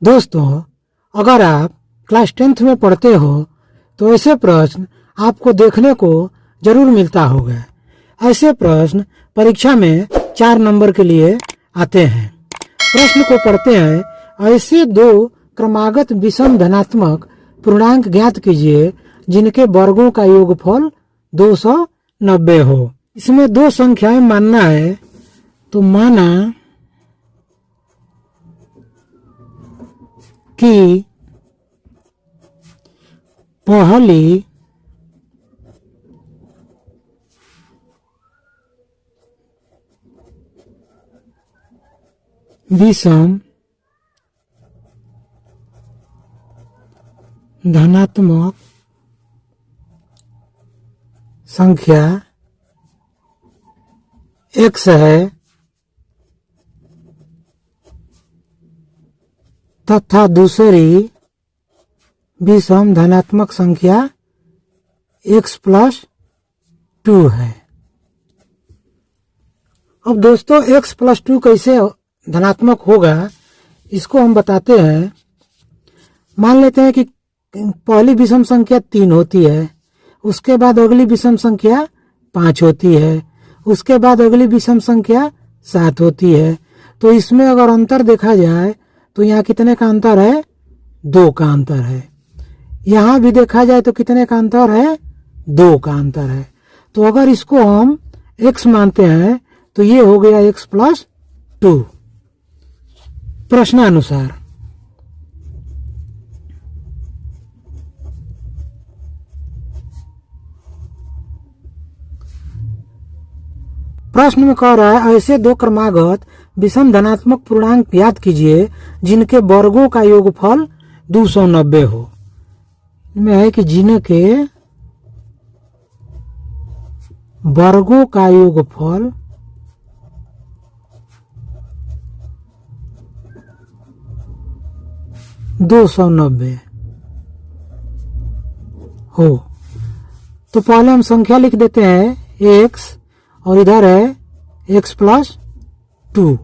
दोस्तों, अगर आप क्लास 10th में पढ़ते हो तो ऐसे प्रश्न आपको देखने को जरूर मिलता होगा। ऐसे प्रश्न परीक्षा में 4 नंबर के लिए आते हैं। प्रश्न को पढ़ते हैं। ऐसे दो क्रमागत विषम धनात्मक पूर्णांक ज्ञात कीजिए जिनके वर्गों का योगफल 290 हो। इसमें दो संख्याएं मानना है, तो माना कि पहली विषम धनात्मक संख्या x है तथा दूसरी विषम धनात्मक संख्या x+2 है। अब दोस्तों x+2 कैसे धनात्मक होगा इसको हम बताते हैं। मान लेते हैं कि पहली विषम संख्या 3 होती है, उसके बाद अगली विषम संख्या 5 होती है, उसके बाद अगली विषम संख्या 7 होती है। तो इसमें अगर अंतर देखा जाए तो यहाँ कितने का अंतर है? 2 का अंतर है। यहाँ भी देखा जाए तो कितने का अंतर है? 2 का अंतर है। तो अगर इसको हम x मानते हैं तो ये हो गया x+2 प्रश्नानुसार। प्रश्न में कह रहा है ऐसे दो क्रमागत विषम धनात्मक पूर्णांक ज्ञात कीजिए जिनके वर्गों का योगफल 290 हो। में है कि जिनके वर्गों का योगफल 290 हो। तो पहले हम संख्या लिख देते हैं x और इधर है x+2।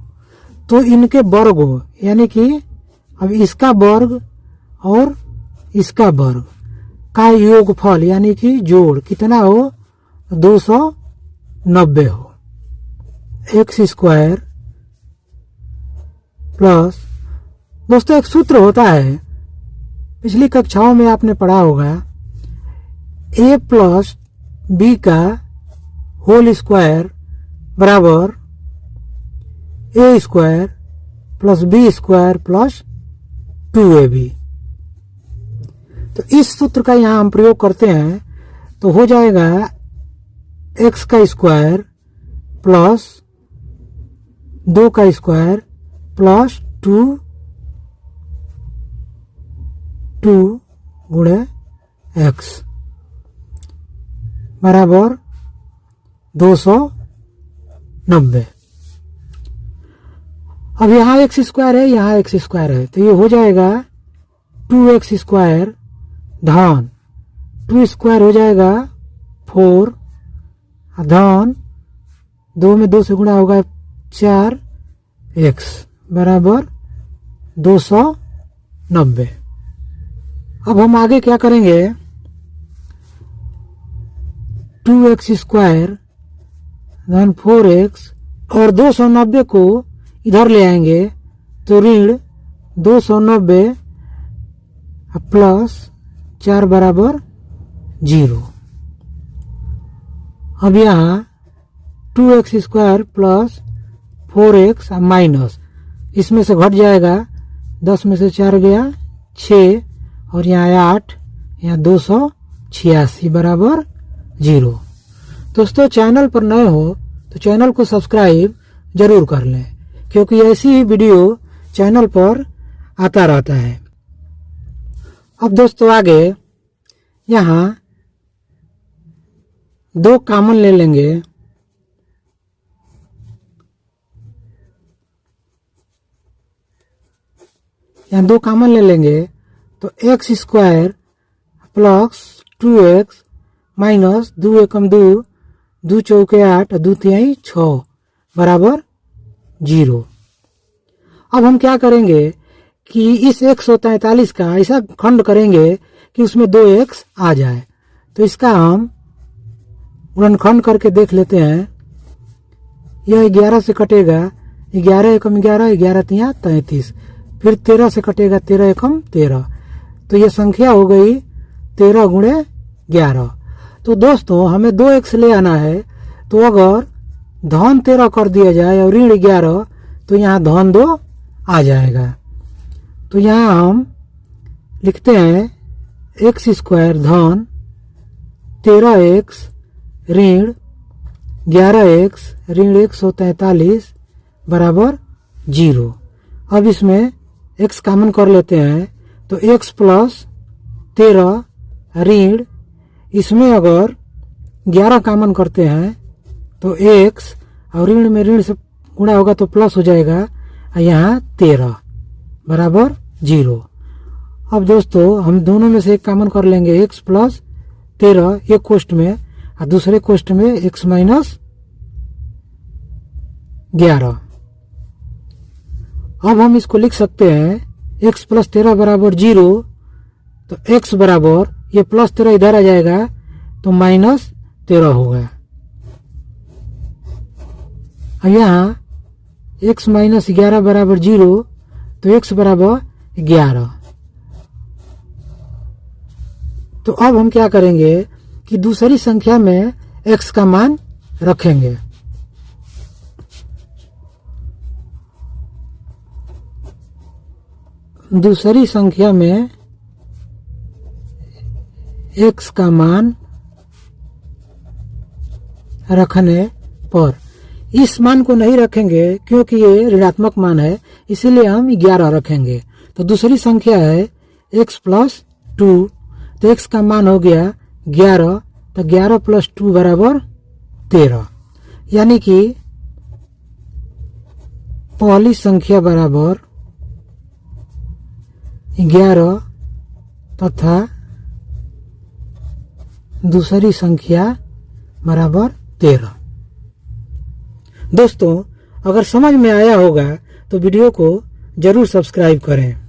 तो इनके वर्गों यानी कि अब इसका वर्ग और इसका वर्ग का योगफल यानी कि जोड़ कितना हो? 290 हो। x² प्लस, दोस्तों एक सूत्र होता है, पिछली कक्षाओं में आपने पढ़ा होगा, a+b का होल स्क्वायर बराबर a² plus b² plus 2ab। तो इस सूत्र का यहाँ हम प्रयोग करते हैं तो हो जाएगा x का स्क्वायर प्लस 2 का स्क्वायर प्लस 2 गुणे x बराबर 290। अब यहाँ x² है, यहाँ x² है, तो ये हो जाएगा 2x² धन 2² हो जाएगा 4 धन 2 में 2 से गुणा होगा 4x बराबर 290। अब हम आगे क्या करेंगे? 2x² धन 4x और 290 को इधर ले आएंगे तो ऋण 290 प्लस 4 बराबर 0। अब यहाँ 2x² प्लस 4x माइनस, इसमें से घट जाएगा, 10 में से 4 गया 6 और यहाँ 8, यहाँ 286 बराबर 0। दोस्तों चैनल पर नए हो तो चैनल को सब्सक्राइब जरूर कर लें, क्योंकि ऐसी ही वीडियो चैनल पर आता रहता है। अब दोस्तों आगे यहाँ 2 कॉमन ले लेंगे। यहाँ 2 कॉमन ले लेंगे तो x² प्लस 2x माइनस 2 एकम 2, 2 चौके 8, 2 तिहाई 6 बराबर 0। अब हम क्या करेंगे? कि इस 143 का ऐसा खंड करेंगे कि उसमें 2x आ जाए। तो इसका हम गुणनखंड करके देख लेते हैं। यह 11 से कटेगा, 11 एकम 11, 11 तिया 33, फिर 13 से कटेगा, 13 एकम 13। तो ये संख्या हो गई 13 गुणे 11। तो दोस्तों हमें 2x ले आना है, तो अगर धन 13 कर दिया जाए और ऋण 11, तो यहाँ धन 2 आ जाएगा। तो यहाँ हम लिखते हैं x स्क्वायर धन 13x ऋण 11x ऋण 143 बराबर 0। अब इसमें x कॉमन कर लेते हैं, तो x प्लस 13 ऋण, इसमें अगर 11 कॉमन करते हैं तो x और ऋण में ऋण से गुणा होगा तो प्लस हो जाएगा, और यहाँ 13 बराबर 0। अब दोस्तों हम दोनों में से एक कॉमन कर लेंगे, x प्लस 13 एक कोष्ठ में और दूसरे कोष्ठ में x माइनस 11। अब हम इसको लिख सकते हैं x प्लस 13 बराबर 0। तो x बराबर ये प्लस 13 इधर आ जाएगा तो माइनस 13 होगा। और यहाँ x माइनस 11 बराबर 0, तो x बराबर 11। तो अब हम क्या करेंगे कि दूसरी संख्या में x का मान रखेंगे। दूसरी संख्या में x का मान रखने पर इस मान को नहीं रखेंगे क्योंकि ये ऋणात्मक मान है, इसीलिए हम 11 रखेंगे। तो दूसरी संख्या है x प्लस 2, तो x का मान हो गया 11, तो 11 प्लस 2 बराबर 13, यानी कि पहली संख्या बराबर 11 तथा दूसरी संख्या बराबर 13। दोस्तों अगर समझ में आया होगा तो वीडियो को जरूर सब्सक्राइब करें।